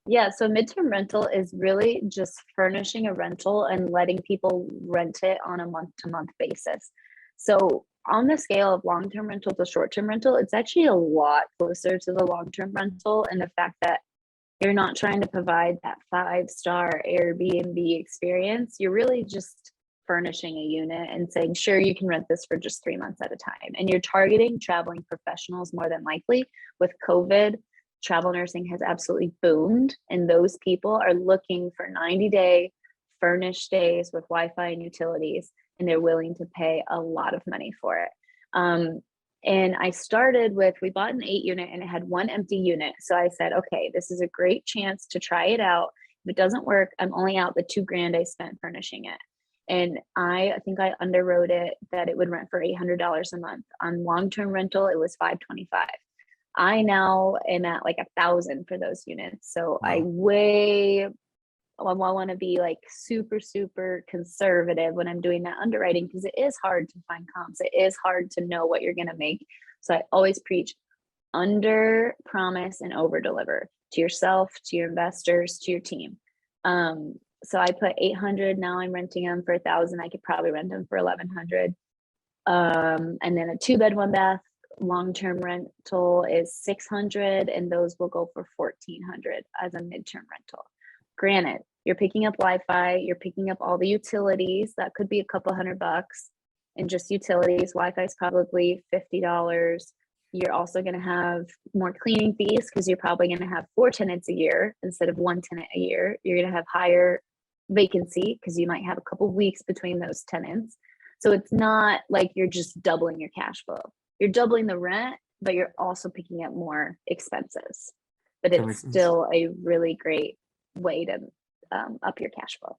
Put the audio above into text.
Yeah, so midterm rental is really just furnishing a rental and letting people rent it on a month to month basis. So on the scale of long-term rental to short-term rental, it's actually a lot closer to the long-term rental and the fact that you're not trying to provide that five-star Airbnb experience. You're really just furnishing a unit and saying, sure, you can rent this for just 3 months at a time. And you're targeting traveling professionals more than likely. With COVID, travel nursing has absolutely boomed, and those people are looking for 90-day furnished stays with Wi-Fi and utilities, and they're willing to pay a lot of money for it. Um, and I started with, we bought an 8 unit and it had one empty unit. So I said, okay, this is a great chance to try it out. If it doesn't work, I'm only out the $2,000 I spent furnishing it. And I think I underwrote it that it would rent for $800 a month. On long-term rental, it was $525. I now am at like 1,000 for those units. So Wow. I want to be like super, super conservative when I'm doing that underwriting because it is hard to find comps. It is hard to know what you're going to make. So I always preach under promise and over deliver to yourself, to your investors, to your team. So I put 800. Now I'm renting them for 1,000. I could probably rent them for 1,100. And then a 2-bed, 1 bath long-term rental is 600, and those will go for 1,400 as a midterm rental. Granted, you're picking up Wi-Fi, you're picking up all the utilities. That could be a couple $100 and just utilities. Wi-Fi is probably $50. You're also going to have more cleaning fees because you're probably going to have 4 tenants a year instead of 1 tenant a year. You're going to have higher vacancy because you might have a couple weeks between those tenants. So it's not like you're just doubling your cash flow. You're doubling the rent, but you're also picking up more expenses. But That it's makes sense. still a really great way to up your cash flow.